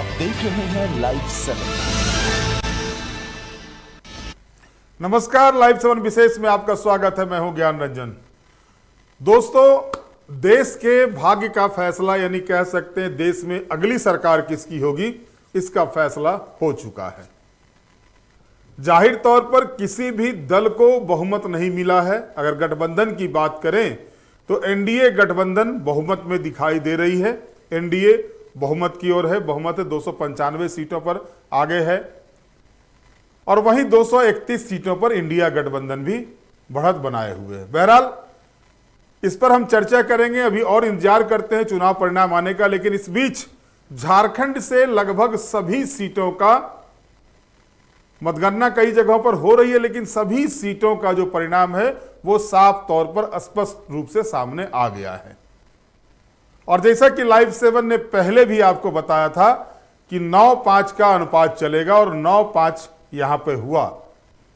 आप देख रहे हैं लाइव 7। नमस्कार, लाइव 7 विशेष में आपका स्वागत है। मैं हूं ज्ञान रंजन। दोस्तों, देश के भाग्य का फैसला, यानी कह सकते हैं देश में अगली सरकार किसकी होगी, इसका फैसला हो चुका है। जाहिर तौर पर किसी भी दल को बहुमत नहीं मिला है। अगर गठबंधन की बात करें तो एनडीए गठबंधन बहुमत में दिखाई दे रही है। एनडीए बहुमत की ओर है, बहुमत 295 सीटों पर आगे है और वहीं 231 सीटों पर इंडिया गठबंधन भी बढ़त बनाए हुए है। बहरहाल इस पर हम चर्चा करेंगे, अभी और इंतजार करते हैं चुनाव परिणाम आने का। लेकिन इस बीच झारखंड से लगभग सभी सीटों का मतगणना कई जगहों पर हो रही है, लेकिन सभी सीटों का जो परिणाम है वो साफ तौर पर स्पष्ट रूप से सामने आ गया है। और जैसा कि लाइव 7 ने पहले भी आपको बताया था कि 9-5 का अनुपात चलेगा और 9-5 यहां पे हुआ।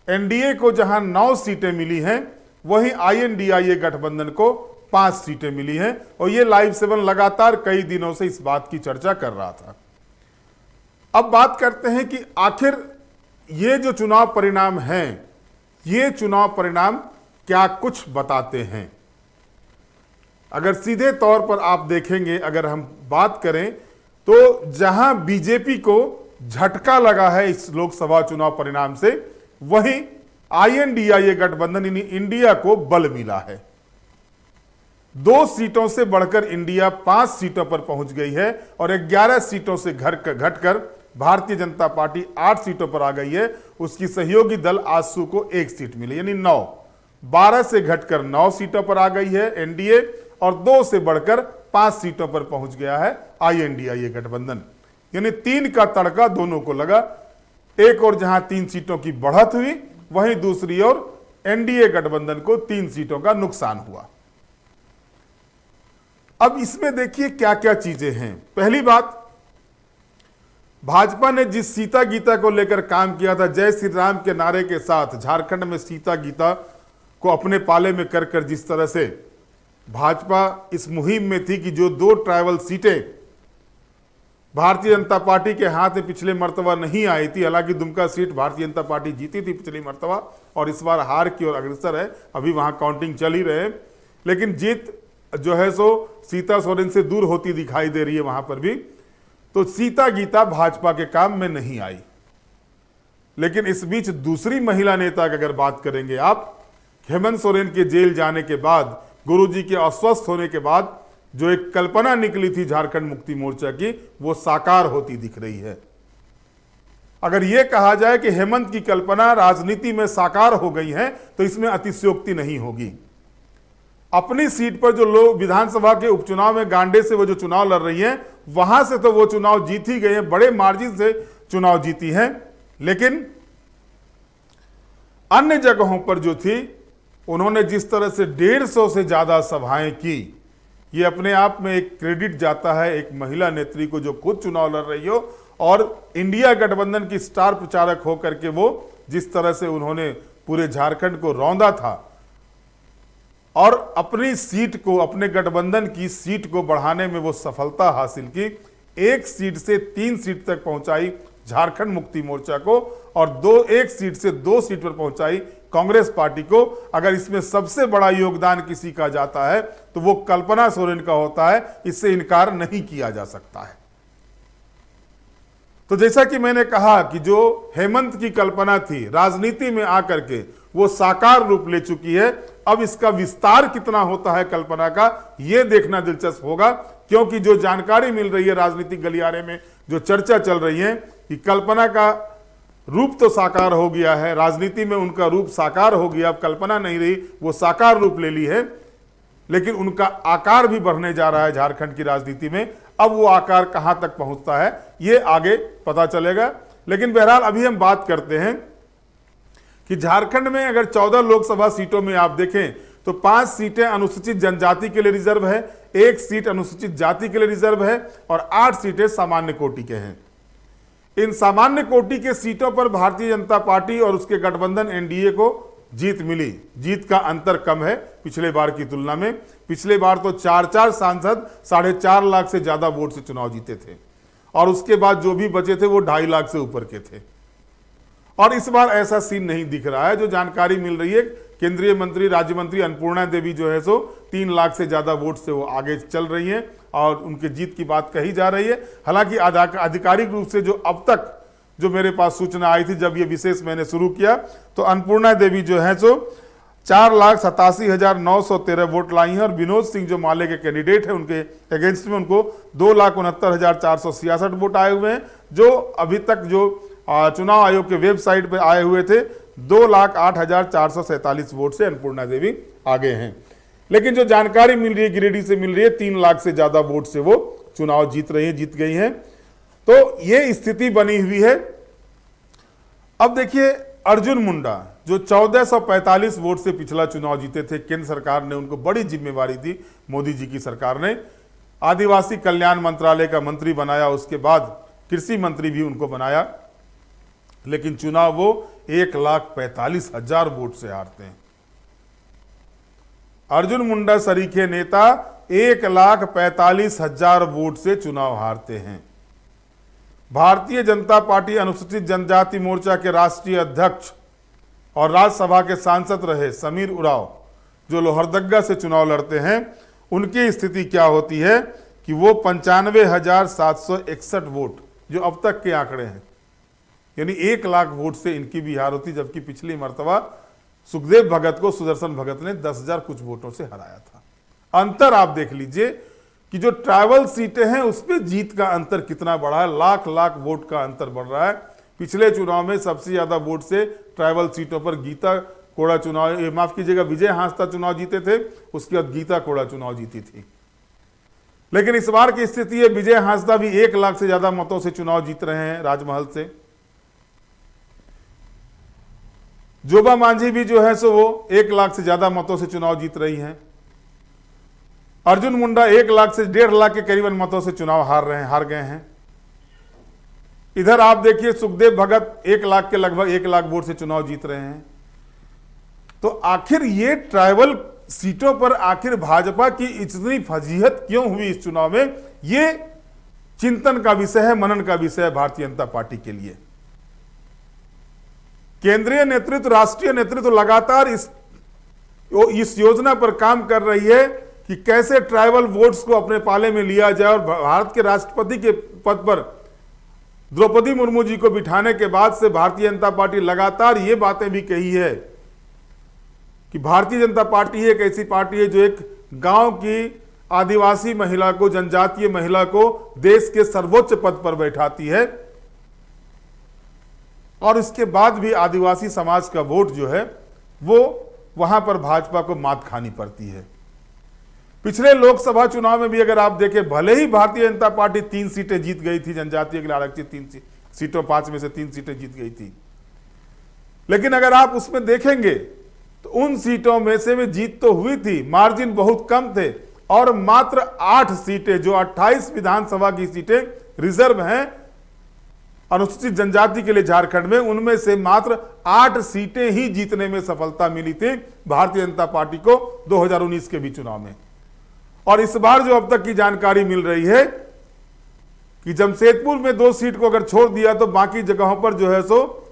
एनडीए को जहां 9 सीटें मिली हैं, वहीं आईएनडीआईए गठबंधन को 5 सीटें मिली हैं। और ये लाइव 7 लगातार कई दिनों से इस बात की चर्चा कर रहा था। अब बात करते हैं कि आखिर ये जो चुनाव परिणाम हैं, ये चुनाव परिणाम क्या कुछ बताते हैं। अगर सीधे तौर पर आप देखेंगे, अगर हम बात करें तो जहां बीजेपी को झटका लगा है इस लोकसभा चुनाव परिणाम से, वहीं आईएनडीआईए गठबंधन यानी इंडिया को बल मिला है। 2 सीटों से बढ़कर इंडिया 5 सीटों पर पहुंच गई है और 11 सीटों से घटकर भारतीय जनता पार्टी 8 सीटों पर आ गई है। उसकी सहयोगी दल आजसू को 1 सीट मिली, यानी 9। 12 से घटकर 9 सीटों पर आ गई है एनडीए और 2 से बढ़कर 5 सीटों पर पहुंच गया है आईएनडीआईए गठबंधन। यानी 3 का तड़का दोनों को लगा। एक और जहां 3 सीटों की बढ़त हुई, वहीं दूसरी ओर एनडीए गठबंधन को 3 सीटों का नुकसान हुआ। अब इसमें देखिए क्या क्या चीजें हैं। पहली बात, भाजपा ने जिस सीता गीता को लेकर काम किया था, जय श्री राम के नारे के साथ झारखंड में सीता गीता को अपने पाले में कर जिस तरह से भाजपा इस मुहिम में थी कि जो 2 ट्राइबल सीटें भारतीय जनता पार्टी के हाथ में पिछले मर्तबा नहीं आई थी, हालांकि दुमका सीट भारतीय जनता पार्टी जीती थी पिछली मर्तबा और इस बार हार की ओर अग्रसर है। अभी वहां काउंटिंग चल ही रहे, लेकिन जीत जो है सो सीता सोरेन से दूर होती दिखाई दे रही है वहां पर भी। तो सीता गीता भाजपा के काम में नहीं आई। लेकिन इस बीच दूसरी महिला नेता की अगर बात करेंगे आप, हेमंत सोरेन के जेल जाने के बाद, गुरुजी के अस्वस्थ होने के बाद जो एक कल्पना निकली थी झारखंड मुक्ति मोर्चा की, वो साकार होती दिख रही है। अगर यह कहा जाए कि हेमंत की कल्पना राजनीति में साकार हो गई है तो इसमें अतिशयोक्ति नहीं होगी। अपनी सीट पर जो लोग विधानसभा के उपचुनाव में गांडे से वो जो चुनाव लड़ रही हैं, वहां से तो वो चुनाव जीत ही गए हैं, बड़े मार्जिन से चुनाव जीती हैं। लेकिन अन्य जगहों पर जो थी, उन्होंने जिस तरह से 150 से ज्यादा सभाएं की, ये अपने आप में एक क्रेडिट जाता है एक महिला नेत्री को जो खुद चुनाव लड़ रही हो और इंडिया गठबंधन की स्टार प्रचारक होकर के वो जिस तरह से उन्होंने पूरे झारखंड को रौंदा था और अपनी सीट को, अपने गठबंधन की सीट को बढ़ाने में वो सफलता हासिल की। 1 सीट से 3 सीट तक पहुंचाई झारखंड मुक्ति मोर्चा को और 1 सीट से 2 सीट पर पहुंचाई कांग्रेस पार्टी को। अगर इसमें सबसे बड़ा योगदान किसी का जाता है तो वो कल्पना सोरेन का होता है, इससे इनकार नहीं किया जा सकता है। तो जैसा कि मैंने कहा कि जो हेमंत की कल्पना थी राजनीति में आकर के वो साकार रूप ले चुकी है। अब इसका विस्तार कितना होता है कल्पना का, यह देखना दिलचस्प होगा, क्योंकि जो जानकारी मिल रही है राजनीतिक गलियारे में, जो चर्चा चल रही है कि कल्पना का रूप तो साकार हो गया है, राजनीति में उनका रूप साकार हो गया, अब कल्पना नहीं रही, वो साकार रूप ले ली है, लेकिन उनका आकार भी बढ़ने जा रहा है झारखंड की राजनीति में। अब वो आकार कहां तक पहुंचता है ये आगे पता चलेगा। लेकिन बहरहाल अभी हम बात करते हैं कि झारखंड में अगर 14 लोकसभा सीटों में आप देखें तो 5 सीटें अनुसूचित जनजाति के लिए रिजर्व है, 1 सीट अनुसूचित जाति के लिए रिजर्व है और 8 सीटें सामान्य कोटि के हैं। इन सामान्य कोटि के सीटों पर भारतीय जनता पार्टी और उसके गठबंधन एनडीए को जीत मिली। जीत का अंतर कम है पिछले बार की तुलना में। पिछले बार तो 4 सांसद 4.5 लाख से ज्यादा वोट से चुनाव जीते थे और उसके बाद जो भी बचे थे वो 2.5 लाख से ऊपर के थे। और इस बार ऐसा सीन नहीं दिख रहा है। जो जानकारी मिल रही है, केंद्रीय मंत्री राज्य मंत्री अन्नपूर्णा देवी जो है सो 3 लाख से ज्यादा वोट से वो आगे चल रही हैं और उनके जीत की बात कही जा रही है। हालांकि आधिकारिक रूप से जो अब तक जो मेरे पास सूचना आई थी जब ये विशेष मैंने शुरू किया, तो अन्नपूर्णा देवी जो है सो 4,87,913 वोट लाई हैं और विनोद सिंह जो माले के कैंडिडेट हैं उनके अगेंस्ट में उनको 2,69,466 वोट आए हुए हैं, जो अभी तक जो चुनाव आयोग के वेबसाइट पर आए हुए थे 2,08,447 वोट से अन्नपूर्णा देवी आगे हैं। लेकिन जो जानकारी मिल रही है गिरिडीह से मिल रही है 3 लाख से ज्यादा वोट से वो चुनाव जीत गई हैं। तो ये स्थिति बनी हुई है। अब देखिए अर्जुन मुंडा जो 1445 वोट से पिछला चुनाव जीते थे, केंद्र सरकार ने उनको बड़ी जिम्मेवारी दी, मोदी जी की सरकार ने आदिवासी कल्याण मंत्रालय का मंत्री बनाया, उसके बाद कृषि मंत्री भी उनको बनाया, लेकिन चुनाव वो 1,45,000 वोट से हारते हैं। अर्जुन मुंडा सरीखे नेता 1,45,000 वोट से चुनाव हारते हैं। भारतीय जनता पार्टी अनुसूचित जनजाति मोर्चा के राष्ट्रीय अध्यक्ष और राज्यसभा के सांसद रहे समीर उरांव जो लोहरदगा से चुनाव लड़ते हैं, उनकी स्थिति क्या होती है कि वो 95,761 वोट जो अब तक के आंकड़े हैं, यानी 1 लाख वोट से इनकी भी हार होती, जबकि पिछली मर्तबा सुखदेव भगत को सुदर्शन भगत ने 10,000 कुछ वोटों से हराया था। अंतर आप देख लीजिए कि जो ट्राइबल सीटें हैं उसमें जीत का अंतर कितना बड़ा है, लाख वोट का अंतर बढ़ रहा है। पिछले चुनाव में सबसे ज्यादा वोट से ट्राइबल सीटों पर गीता कोड़ा चुनाव, माफ कीजिएगा, विजय हांसदा चुनाव जीते थे, उसके बाद गीता कोड़ा चुनाव जीती थी। लेकिन इस बार की स्थिति है विजय हांसदा भी 1 लाख से ज्यादा मतों से चुनाव जीत रहे हैं राजमहल से। जोबा मांझी भी जो है सो वो 1 लाख से ज्यादा मतों से चुनाव जीत रही हैं। अर्जुन मुंडा 1 लाख से 1.5 लाख के करीबन मतों से चुनाव हार गए हैं। इधर आप देखिए सुखदेव भगत 1 लाख के लगभग 1 लाख वोट से चुनाव जीत रहे हैं। तो आखिर ये ट्राइबल सीटों पर आखिर भाजपा की इतनी फजीहत क्यों हुई इस चुनाव में, ये चिंतन का विषय है, मनन का विषय है भारतीय जनता पार्टी के लिए। केंद्रीय नेतृत्व, राष्ट्रीय नेतृत्व लगातार इस योजना पर काम कर रही है कि कैसे ट्राइबल वोट्स को अपने पाले में लिया जाए। और भारत के राष्ट्रपति के पद पर द्रौपदी मुर्मू जी को बिठाने के बाद से भारतीय जनता पार्टी लगातार ये बातें भी कही है कि भारतीय जनता पार्टी एक ऐसी पार्टी है जो एक गांव की आदिवासी महिला को, जनजातीय महिला को देश के सर्वोच्च पद पर बैठाती है, और इसके बाद भी आदिवासी समाज का वोट जो है वो वहां पर भाजपा को मात खानी पड़ती है। पिछले लोकसभा चुनाव में भी अगर आप देखें, भले ही भारतीय जनता पार्टी 3 सीटें जीत गई थी, जनजातीय के लिए आरक्षित 3 सीटों 5 में से 3 सीटें जीत गई थी, लेकिन अगर आप उसमें देखेंगे तो उन सीटों में से भी जीत तो हुई थी, मार्जिन बहुत कम थे, और मात्र 8 सीटें जो 28 विधानसभा की सीटें रिजर्व हैं अनुसूचित जनजाति के लिए झारखंड में, उनमें से मात्र 8 सीटें ही जीतने में सफलता मिली थी भारतीय जनता पार्टी को 2019 के भी चुनाव में। और इस बार जो अब तक की जानकारी मिल रही है कि जमशेदपुर में 2 सीट को अगर छोड़ दिया तो बाकी जगहों पर जो है सो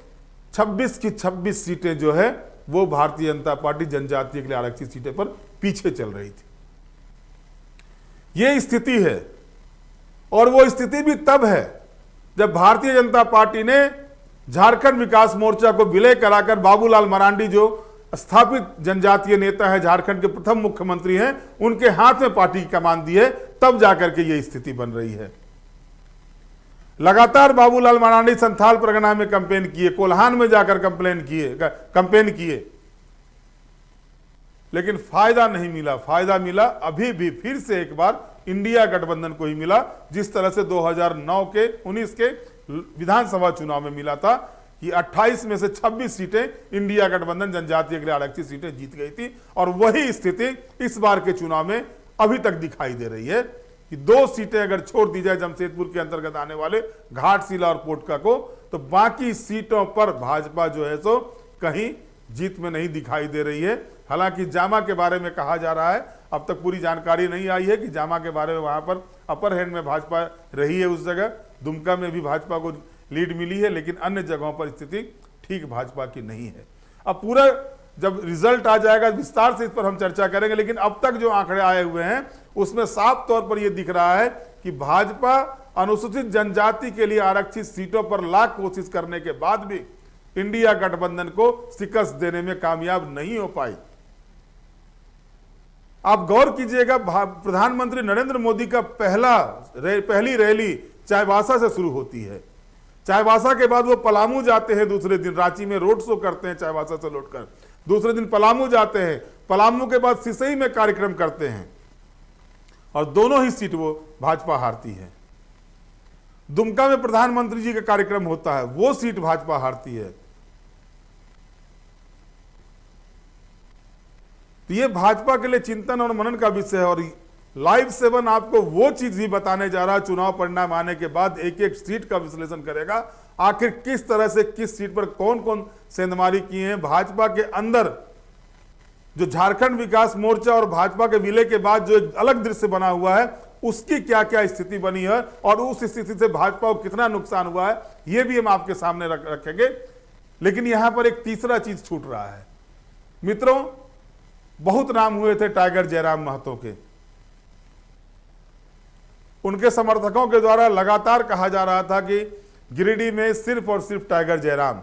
26 की 26 सीटें जो है वो भारतीय जनता पार्टी जनजातीय के लिए आरक्षित सीटें पर पीछे चल रही थी। यह स्थिति है, और वो स्थिति भी तब है जब भारतीय जनता पार्टी ने झारखंड विकास मोर्चा को विलय कराकर बाबूलाल मरांडी जो स्थापित जनजातीय नेता है, झारखंड के प्रथम मुख्यमंत्री हैं, उनके हाथ में पार्टी की कमान दी है, तब जाकर के ये स्थिति बन रही है। लगातार बाबूलाल मरांडी संथाल परगना में कैंपेन किए, कोल्हान में जाकर कैंपेन किए, लेकिन फायदा नहीं मिला। फायदा मिला अभी भी फिर से एक बार इंडिया गठबंधन को ही मिला, जिस तरह से 2009 के 19 के विधानसभा चुनाव में मिला था कि 28 में से 26 सीटें इंडिया गठबंधन जनजातीय के लिए आरक्षित सीटें जीत गई थी। और वही स्थिति इस बार के चुनाव में अभी तक दिखाई दे रही है कि 2 सीटें अगर छोड़ दी जाए जमशेदपुर के अंतर्गत आने वाले घाटशिला और पोटका को, तो बाकी सीटों पर भाजपा जो है सो कहीं जीत में नहीं दिखाई दे रही है। हालांकि जामा के बारे में कहा जा रहा है, अब तक पूरी जानकारी नहीं आई है कि जामा के बारे में वहां पर अपर हैंड में भाजपा रही है उस जगह, दुमका में भी भाजपा को लीड मिली है, लेकिन अन्य जगहों पर स्थिति ठीक भाजपा की नहीं है। अब पूरा जब रिजल्ट आ जाएगा विस्तार से इस पर हम चर्चा करेंगे, लेकिन अब तक जो आंकड़े आए हुए हैं उसमें साफ तौर पर यह दिख रहा है कि भाजपा अनुसूचित जनजाति के लिए आरक्षित सीटों पर लाख कोशिश करने के बाद भी इंडिया गठबंधन को शिकस्त देने में कामयाब नहीं हो पाई। आप गौर कीजिएगा, प्रधानमंत्री नरेंद्र मोदी का पहली रैली चाईबासा से शुरू होती है। चाईबासा के बाद वो पलामू जाते हैं, दूसरे दिन रांची में रोड शो करते हैं, चाईबासा से लौटकर दूसरे दिन पलामू जाते हैं, पलामू के बाद सिसई में कार्यक्रम करते हैं और दोनों ही सीट वो भाजपा हारती है। दुमका में प्रधानमंत्री जी का कार्यक्रम होता है, वो सीट भाजपा हारती है। तो ये भाजपा के लिए चिंतन और मनन का विषय है। और लाइव 7 आपको वो चीज भी बताने जा रहा है, चुनाव परिणाम आने के बाद एक एक सीट का विश्लेषण करेगा, आखिर किस तरह से किस सीट पर कौन कौन सेंधमारी किए हैं। भाजपा के अंदर जो झारखंड विकास मोर्चा और भाजपा के विलय के बाद जो एक अलग दृश्य बना हुआ है, उसकी क्या क्या स्थिति बनी है और उस स्थिति से भाजपा को कितना नुकसान हुआ है, यह भी हम आपके सामने रखेंगे। लेकिन यहां पर एक तीसरा चीज छूट रहा है। मित्रों, बहुत नाम हुए थे टाइगर जयराम महतो के। उनके समर्थकों के द्वारा लगातार कहा जा रहा था कि गिरिडीह में सिर्फ और सिर्फ टाइगर जयराम,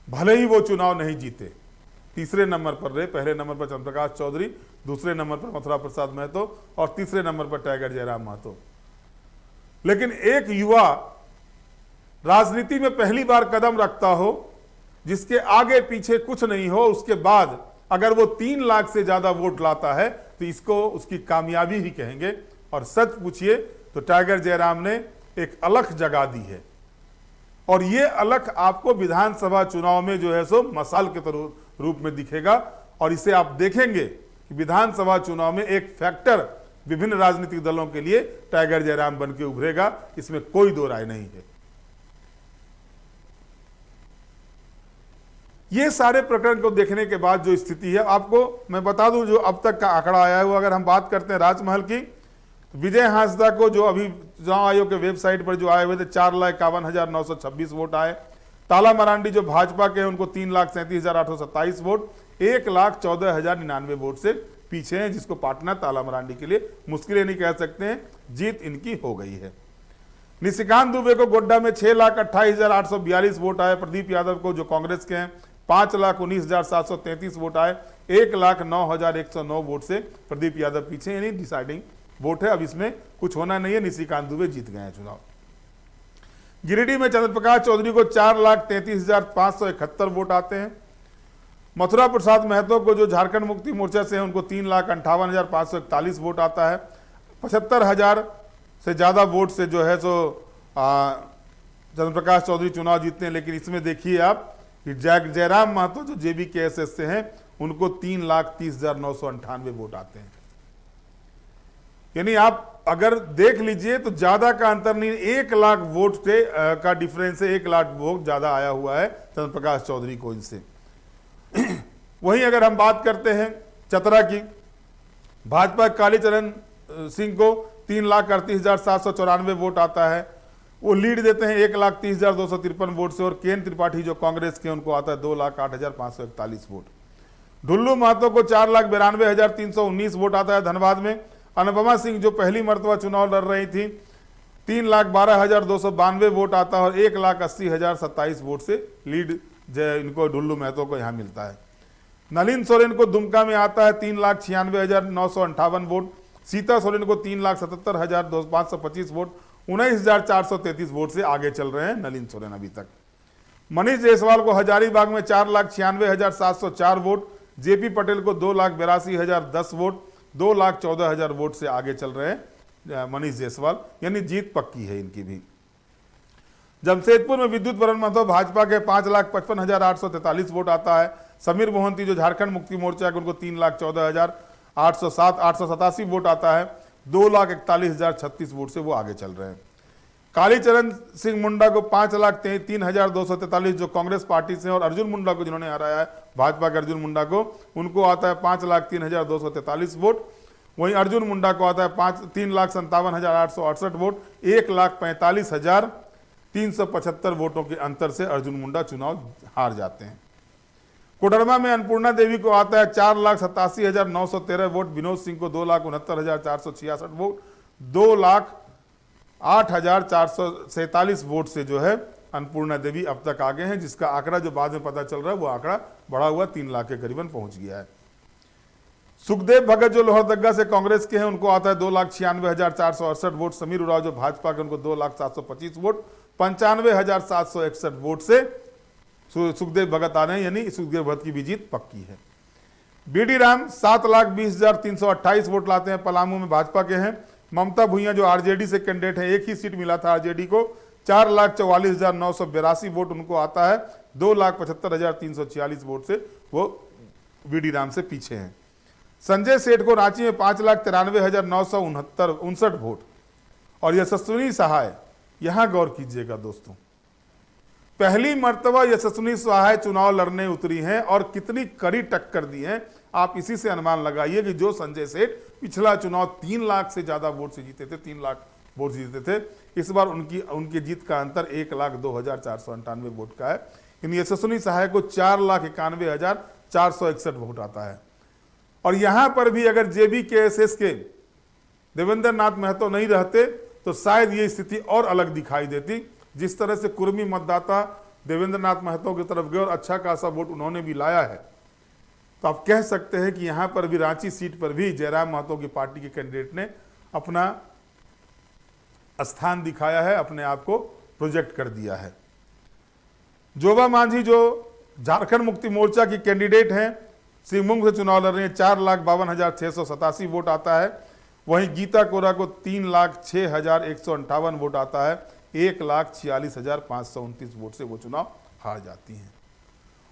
भले ही वो चुनाव नहीं जीते, तीसरे नंबर पर रहे। पहले नंबर पर चंद्रप्रकाश चौधरी, दूसरे नंबर पर मथुरा प्रसाद महतो और तीसरे नंबर पर टाइगर जयराम महतो। लेकिन एक युवा राजनीति में पहली बार कदम रखता हो, जिसके आगे पीछे कुछ नहीं हो, उसके बाद अगर वो 3 लाख से ज्यादा वोट लाता है तो इसको उसकी कामयाबी ही कहेंगे। और सच पूछिए तो टाइगर जयराम ने एक अलख जगा दी है और ये अलख आपको विधानसभा चुनाव में जो है सो मसाल के रूप में दिखेगा। और इसे आप देखेंगे कि विधानसभा चुनाव में एक फैक्टर विभिन्न राजनीतिक दलों के लिए टाइगर जयराम बन के उभरेगा, इसमें कोई दो राय नहीं है। ये सारे प्रकरण को देखने के बाद जो स्थिति है, आपको मैं बता दूं जो अब तक का आंकड़ा आया है वो, अगर हम बात करते हैं राजमहल की, विजय हांसदा को जो अभी चुनाव आयोग के वेबसाइट पर जो आए हुए थे 4,51,926 वोट आए। ताला मरांडी जो भाजपा के हैं उनको 3,37,827 वोट, 1,14,099 वोट से पीछे हैं, जिसको पाटना ताला मरांडी के लिए मुश्किल नहीं कह सकते हैं, जीत इनकी हो गई है। निशिकांत दुबे को गोड्डा में 6,28,842 वोट आए। प्रदीप यादव को जो कांग्रेस के हैं 5,19,733 वोट आए। 1,09,109 वोट से प्रदीप यादव पीछे, यानी डिसाइडिंग वोट है, अब इसमें कुछ होना नहीं है, निशिकांत दुबे जीत गए हैं चुनाव। गिरिडीह में चंद्रप्रकाश चौधरी को 4,33,571 वोट आते हैं। मथुरा प्रसाद महतो को जो झारखंड मुक्ति मोर्चा से है उनको 3,58,541 वोट आता है। 75,000 से ज्यादा वोट से जो है सो चंद्रप्रकाश चौधरी चुनाव जीतते हैं। लेकिन इसमें देखिए आप कि जयराम महतो जो JBKSS से हैं उनको 3,30,998 वोट आते हैं। यानी आप अगर देख लीजिए तो ज्यादा का अंतर नहीं, 1 लाख वोट से का डिफरेंस है, 1 लाख वोट ज्यादा आया हुआ है चंद्रप्रकाश चौधरी को इनसे। वहीं अगर हम बात करते हैं चतरा की, भाजपा कालीचरण सिंह को 3,38,794 वोट आता है, वो लीड देते हैं 1,30,253 वोट से। और केन त्रिपाठी जो कांग्रेस के उनको आता है 2,08,541 वोट। ढुल्लू महतो को 4,92,319 वोट आता है धनबाद में। अनुपमा सिंह जो पहली मर्तबा चुनाव लड़ रही थी 3,12,292 वोट आता है और 1,80,027 वोट से लीड इनको ढुल्लू महतो को यहाँ मिलता है। नलिन सोरेन को दुमका में आता है 3,96,958 वोट। सीता सोरेन को 3,77,525 वोट, 19,433 वोट से आगे चल रहे हैं नलिन सोरेन अभी तक। मनीष जायसवाल को हजारीबाग में 4,96,704 वोट। जेपी पटेल को 2,82,010 वोट, 2,14,000 वोट से आगे चल रहे हैं मनीष जायसवाल, यानी जीत पक्की है इनकी भी। जमशेदपुर में विद्युत वरण महतो भाजपा के 5,55,843 वोट आता है। समीर मोहंती जो झारखंड मुक्ति मोर्चा के उनको 3,14,887 वोट आता है। 2,41,036 वोट से वो आगे चल रहे हैं। कालीचरण सिंह मुंडा को 5,03,243 जो कांग्रेस पार्टी से, और अर्जुन मुंडा को जिन्होंने हराया है भाजपा के अर्जुन मुंडा को, उनको आता है 5,03,243 वोट। वहीं अर्जुन मुंडा को आता है 3,57,868 वोट, 1,45,375 वोटों के अंतर से अर्जुन मुंडा चुनाव हार जाते हैं। कोडरमा में अन्नपूर्णा देवी को आता है 4,87,913 वोट, विनोद सिंह को 2,69,466 वोट, 2,08,447 वोट से जो है अन्नपूर्णा देवी अब तक आगे हैं, जिसका आंकड़ा जो बाद में पता चल रहा है वो आंकड़ा बढ़ा हुआ 3 लाख के करीबन पहुंच गया है। सुखदेव भगत जो लोहरदग्गा से कांग्रेस के हैं उनको आता है 2,96,468 वोट, समीर उरांव जो भाजपा के उनको 2,07,25 वोट, 95,761 वोट से सुखदेव भगत आ रहे हैं, यानी सुखदेव भगत की भी जीत पक्की है। बीडी राम 7,20,328 वोट लाते हैं, पलामू में भाजपा के हैं। ममता भुइयां जो आरजेडी से कैंडिडेट है, एक ही सीट मिला था आरजेडी को, 4,44,982 वोट उनको आता है, 2,75,346 वोट से वो बीडी राम से पीछे हैं। संजय सेठ को रांची में 5,93,959 वोट, और यशस्विनी सहाय, यहां गौर कीजिएगा दोस्तों, पहली मर्तबा यशस्विनी सहाय चुनाव लड़ने उतरी हैं और कितनी कड़ी टक्कर दी है। आप इसी से अनुमान लगाइए कि जो संजय सेठ पिछला चुनाव 3 लाख से ज्यादा वोट से जीते थे, 3 लाख वोट जीते थे, इस बार उनकी जीत का अंतर 1,02,498 वोट का है। इन यशस्विनी सहाय को 4,91,461 वोट आता है। और यहां पर भी अगर JBKSS के देवेंद्र नाथ महतो नहीं रहते तो शायद ये स्थिति और अलग दिखाई देती। जिस तरह से कुर्मी मतदाता देवेंद्र नाथ महतो की तरफ गए और अच्छा खासा वोट उन्होंने भी लाया है, तो आप कह सकते हैं कि यहां पर भी रांची सीट पर भी जयराम महतो की पार्टी के कैंडिडेट ने अपना स्थान दिखाया है, अपने आप को प्रोजेक्ट कर दिया है। जोबा मांझी जो झारखंड मुक्ति मोर्चा की कैंडिडेट हैं, सिंहभूम से चुनाव लड़ रहे हैं, 4,52,687 वोट आता है। वहीं गीता कोरा को 3,06,158 वोट आता है, 1,46,529 वोट से वो चुनाव हार जाती हैं।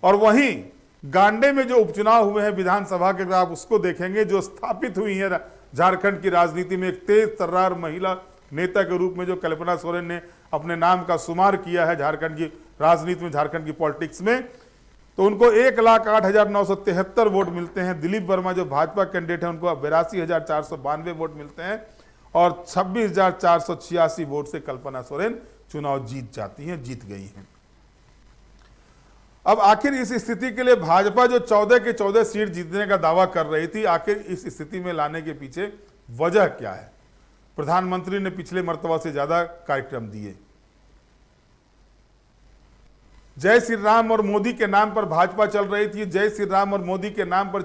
और वहीं गांडे में जो उपचुनाव हुए हैं विधानसभा के, आप उसको देखेंगे, जो स्थापित हुई है झारखंड की राजनीति में एक तेज तर्रार महिला नेता के रूप में जो कल्पना सोरेन ने अपने नाम का शुमार किया है झारखंड की राजनीति में, झारखंड की पॉलिटिक्स में, तो उनको 1,08,973 वोट मिलते हैं। दिलीप वर्मा जो भाजपा कैंडिडेट है उनको 82,492 वोट मिलते हैं, और 26,486 वोट से कल्पना सोरेन चुनाव जीत जाती हैं, जीत गई हैं। अब आखिर इस स्थिति के लिए भाजपा जो 14 के 14 सीट जीतने का दावा कर रही थी, आखिर इस स्थिति में लाने के पीछे वजह क्या है? प्रधानमंत्री ने पिछले मर्तबा से ज्यादा कार्यक्रम दिए। जय श्री राम और मोदी के नाम पर भाजपा चल रही थी। जय श्री राम और मोदी के नाम पर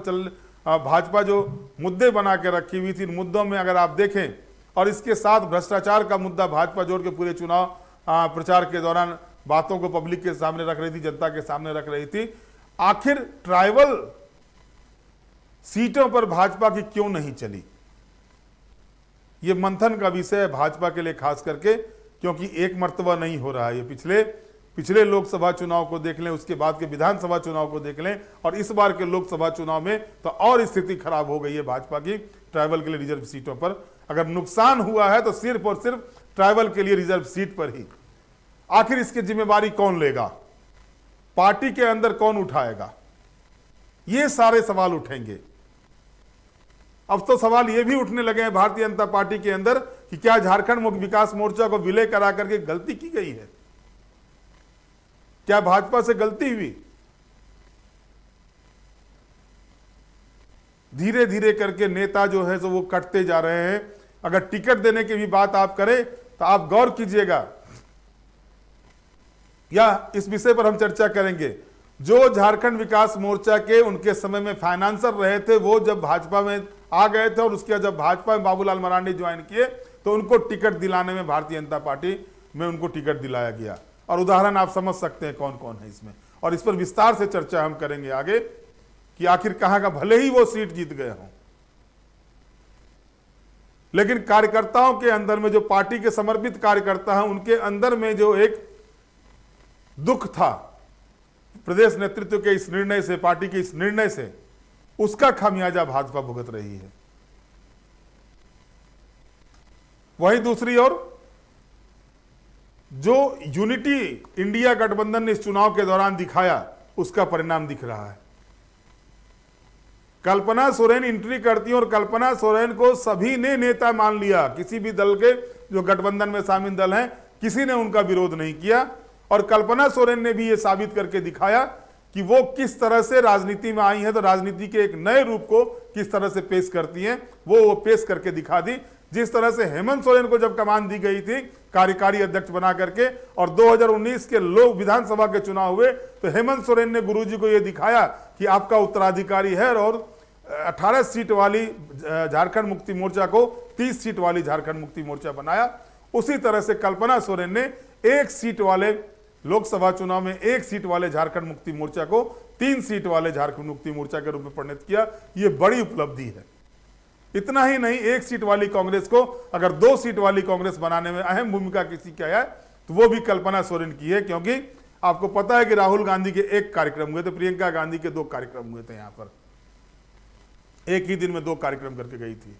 भाजपा जो मुद्दे बना के रखी हुई थी, इन मुद्दों में अगर आप देखें, और इसके साथ भ्रष्टाचार का मुद्दा भाजपा जोड़ के पूरे चुनाव प्रचार के दौरान बातों को पब्लिक के सामने रख रही थी, जनता के सामने रख रही थी। आखिर ट्राइबल सीटों पर भाजपा की क्यों नहीं चली, ये मंथन का विषय है भाजपा के लिए, खास करके क्योंकि एक मर्तबा नहीं हो रहा है। ये पिछले लोकसभा चुनाव को देख लें, उसके बाद के विधानसभा चुनाव को देख लें, और इस बार के लोकसभा चुनाव में तो और स्थिति खराब हो गई है भाजपा की ट्राइबल के लिए रिजर्व सीटों पर। अगर नुकसान हुआ है तो सिर्फ और सिर्फ ट्राइबल के लिए रिजर्व सीट पर ही। आखिर इसकी जिम्मेवारी कौन लेगा, पार्टी के अंदर कौन उठाएगा, ये सारे सवाल उठेंगे। अब तो सवाल ये भी उठने लगे हैं भारतीय जनता पार्टी के अंदर कि क्या झारखंड विकास मोर्चा को विलय करा करके गलती की गई है, क्या भाजपा से गलती हुई? धीरे धीरे करके नेता जो है तो वो कटते जा रहे हैं। अगर टिकट देने की भी बात आप करें तो आप गौर कीजिएगा, या इस विषय पर हम चर्चा करेंगे। जो झारखंड विकास मोर्चा के उनके समय में फाइनेंसर रहे थे, वो जब भाजपा में आ गए थे और उसके बाद जब भाजपा में बाबूलाल मरांडी ज्वाइन किए तो उनको टिकट दिलाने में भारतीय जनता पार्टी में उनको टिकट दिलाया गया। और उदाहरण आप समझ सकते हैं कौन कौन है इसमें, और इस पर विस्तार से चर्चा हम करेंगे आगे कि आखिर कहां का, भले ही वो सीट जीत गए हों, लेकिन कार्यकर्ताओं के अंदर में, जो पार्टी के समर्पित कार्यकर्ता हैं, उनके अंदर में जो एक दुख था प्रदेश नेतृत्व के इस निर्णय से, पार्टी के इस निर्णय से, उसका खामियाजा भाजपा भुगत रही है। वहीं दूसरी ओर जो यूनिटी इंडिया गठबंधन ने इस चुनाव के दौरान दिखाया, उसका परिणाम दिख रहा है। कल्पना सोरेन एंट्री करती है और कल्पना सोरेन को सभी ने नेता मान लिया। किसी भी दल के जो गठबंधन में शामिल दल हैं, किसी ने उनका विरोध नहीं किया। और कल्पना सोरेन ने भी ये साबित करके दिखाया कि वो किस तरह से राजनीति में आई है, तो राजनीति के एक नए रूप को किस तरह से पेश करती हैं, वो पेश करके दिखा दी। जिस तरह से हेमंत सोरेन को जब कमान दी गई थी कार्यकारी अध्यक्ष बना करके और 2019 के लोक विधानसभा के चुनाव हुए, तो हेमंत सोरेन ने गुरुजी को यह दिखाया कि आपका उत्तराधिकारी है और 18 सीट वाली झारखंड मुक्ति मोर्चा को 30 सीट वाली झारखंड मुक्ति मोर्चा बनाया। उसी तरह से कल्पना सोरेन ने 1 सीट वाले लोकसभा चुनाव में 1 सीट वाले झारखंड मुक्ति मोर्चा को 3 सीट वाले झारखंड मुक्ति मोर्चा के रूप में परिणत किया। यह बड़ी उपलब्धि है। इतना ही नहीं, 1 सीट वाली कांग्रेस को अगर 2 सीट वाली कांग्रेस बनाने में अहम भूमिका किसी की है तो वो भी कल्पना सोरेन की है। क्योंकि आपको पता है कि राहुल गांधी के 1 कार्यक्रम हुए थे, प्रियंका गांधी के 2 कार्यक्रम हुए थे। यहां पर एक ही दिन में 2 कार्यक्रम करके गई थी।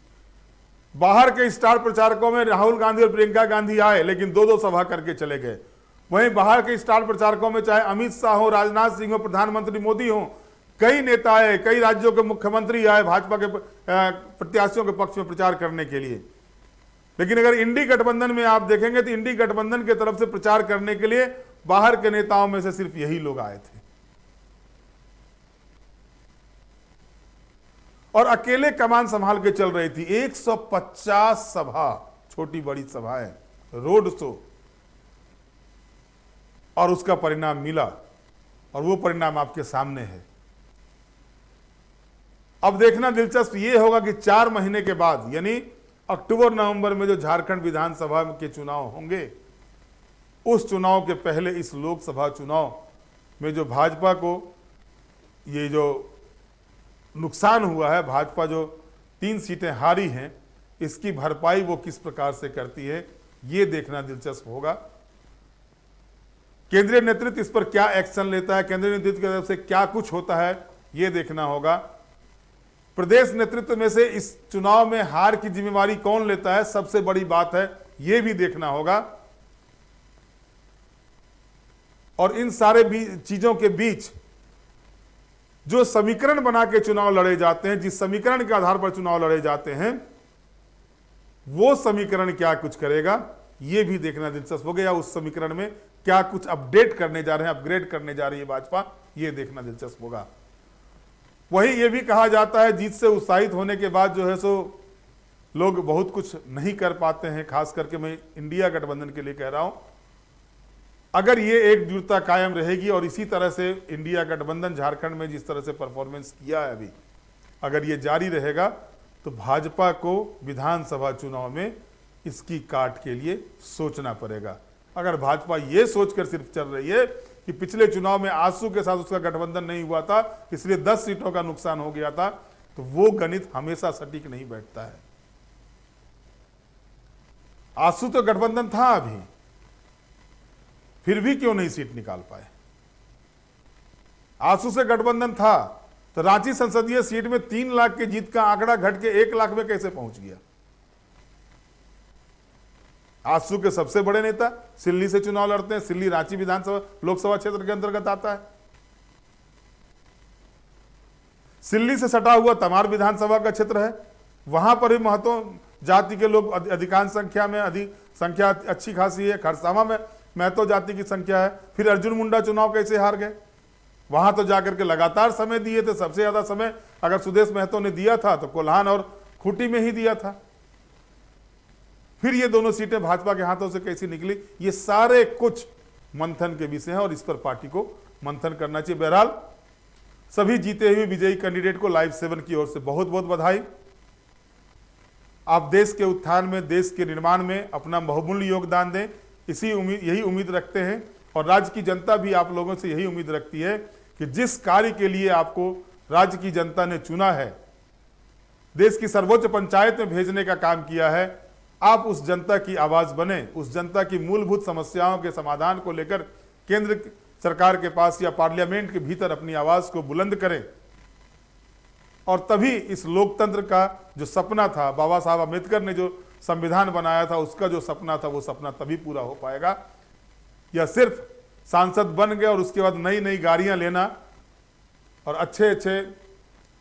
बाहर के स्टार प्रचारकों में राहुल गांधी और प्रियंका गांधी आए, लेकिन 2-2 सभा करके चले गए। वहीं बाहर के स्टार प्रचारकों में चाहे अमित शाह हो, राजनाथ सिंह हो, प्रधानमंत्री मोदी हो, कई नेता आए, कई राज्यों के मुख्यमंत्री आए भाजपा के प्रत्याशियों के पक्ष में प्रचार करने के लिए। लेकिन अगर इंडी गठबंधन में आप देखेंगे तो इंडी गठबंधन की तरफ से प्रचार करने के लिए बाहर के नेताओं में से सिर्फ यही लोग आए थे। और अकेले कमान संभाल के चल रही थी। 150 सभा, छोटी बड़ी सभाएं, रोड शो, और उसका परिणाम मिला। और वो परिणाम आपके सामने है। अब देखना दिलचस्प ये होगा कि 4 महीने के बाद, यानी अक्टूबर नवंबर में जो झारखंड विधानसभा के चुनाव होंगे, उस चुनाव के पहले इस लोकसभा चुनाव में जो भाजपा को ये जो नुकसान हुआ है, भाजपा जो 3 सीटें हारी हैं, इसकी भरपाई वो किस प्रकार से करती है, ये देखना दिलचस्प होगा। केंद्रीय नेतृत्व इस पर क्या एक्शन लेता है, केंद्रीय नेतृत्व की तरफ से क्या कुछ होता है, ये देखना होगा। प्रदेश नेतृत्व में से इस चुनाव में हार की जिम्मेवारी कौन लेता है, सबसे बड़ी बात है, यह भी देखना होगा। और इन सारे चीजों के बीच जो समीकरण बना के चुनाव लड़े जाते हैं, जिस समीकरण के आधार पर चुनाव लड़े जाते हैं, वो समीकरण क्या कुछ करेगा, यह भी देखना दिलचस्प हो गया। उस समीकरण में क्या कुछ अपडेट करने जा रहे हैं, अपग्रेड करने जा रही है भाजपा, यह देखना दिलचस्प होगा। वहीं यह भी कहा जाता है जीत से उत्साहित होने के बाद जो है सो लोग बहुत कुछ नहीं कर पाते हैं। खास करके मैं इंडिया गठबंधन के लिए कह रहा हूं। अगर ये एकजुटता कायम रहेगी और इसी तरह से इंडिया गठबंधन झारखंड में जिस तरह से परफॉर्मेंस किया है अभी, अगर ये जारी रहेगा तो भाजपा को विधानसभा चुनाव में इसकी काट के लिए सोचना पड़ेगा। अगर भाजपा ये सोचकर सिर्फ चल रही है कि पिछले चुनाव में आजसू के साथ उसका गठबंधन नहीं हुआ था, इसलिए 10 सीटों का नुकसान हो गया था, तो वो गणित हमेशा सटीक नहीं बैठता है। आजसू तो गठबंधन था अभी, फिर भी क्यों नहीं सीट निकाल पाए। आजसू से गठबंधन था तो रांची संसदीय सीट में 3 लाख के जीत का आंकड़ा घट के 1 लाख में कैसे पहुंच गया। आजसू के सबसे बड़े नेता सिल्ली से चुनाव लड़ते हैं। सिल्ली रांची विधानसभा लोकसभा क्षेत्र के अंतर्गत आता है। सिल्ली से सटा हुआ तमार विधानसभा का क्षेत्र है, वहां पर भी महतो जाति के लोग अधिकांश संख्या में, अधिक संख्या अच्छी खासी है। खरसावा में महतो जाति की संख्या है। फिर अर्जुन मुंडा चुनाव कैसे हार गए, वहां तो जाकर के लगातार समय दिए थे। सबसे ज्यादा समय अगर सुदेश महतो ने दिया था तो कोल्हान और खूंटी में ही दिया था। फिर ये दोनों सीटें भाजपा के हाथों से कैसी निकली, ये सारे कुछ मंथन के विषय हैं और इस पर पार्टी को मंथन करना चाहिए। बहरहाल सभी जीते हुए विजयी कैंडिडेट को लाइव 7 की ओर से बहुत बहुत बधाई। आप देश के उत्थान में, देश के निर्माण में अपना बहुमूल्य योगदान दें, यही उम्मीद रखते हैं। और राज्य की जनता भी आप लोगों से यही उम्मीद रखती है कि जिस कार्य के लिए आपको राज्य की जनता ने चुना है, देश की सर्वोच्च पंचायत में भेजने का काम किया है, आप उस जनता की आवाज बने, उस जनता की मूलभूत समस्याओं के समाधान को लेकर केंद्र सरकार के पास या पार्लियामेंट के भीतर अपनी आवाज को बुलंद करें। और तभी इस लोकतंत्र का जो सपना था, बाबा साहब अम्बेडकर ने जो संविधान बनाया था, उसका जो सपना था, वो सपना तभी पूरा हो पाएगा। या सिर्फ सांसद बन गए और उसके बाद नई नई गाड़ियां लेना और अच्छे अच्छे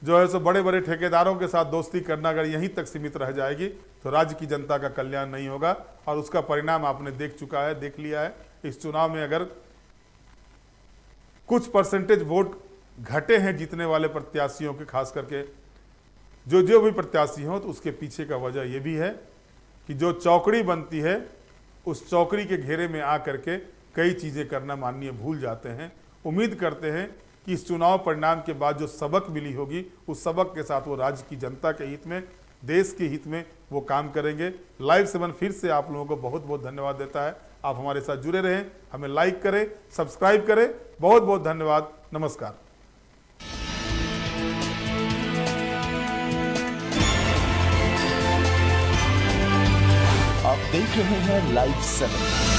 जो है सो बड़े बड़े ठेकेदारों के साथ दोस्ती करना अगर यहीं तक सीमित रह जाएगी तो राज्य की जनता का कल्याण नहीं होगा। और उसका परिणाम आपने देख चुका है, देख लिया है। इस चुनाव में अगर कुछ परसेंटेज वोट घटे हैं जीतने वाले प्रत्याशियों के, खास करके जो भी प्रत्याशी हो, तो उसके पीछे का वजह यह भी है कि जो चौकड़ी बनती है उस चौकड़ी के घेरे में आकर के कई चीज़ें करना माननीय भूल जाते हैं। उम्मीद करते हैं कि इस चुनाव परिणाम के बाद जो सबक मिली होगी उस सबक के साथ वो राज्य की जनता के हित में, देश के हित में वो काम करेंगे। लाइव 7 फिर से आप लोगों को बहुत बहुत धन्यवाद देता है। आप हमारे साथ जुड़े रहें, हमें लाइक करें, सब्सक्राइब करें। बहुत बहुत धन्यवाद। नमस्कार। आप देख रहे हैं लाइव 7।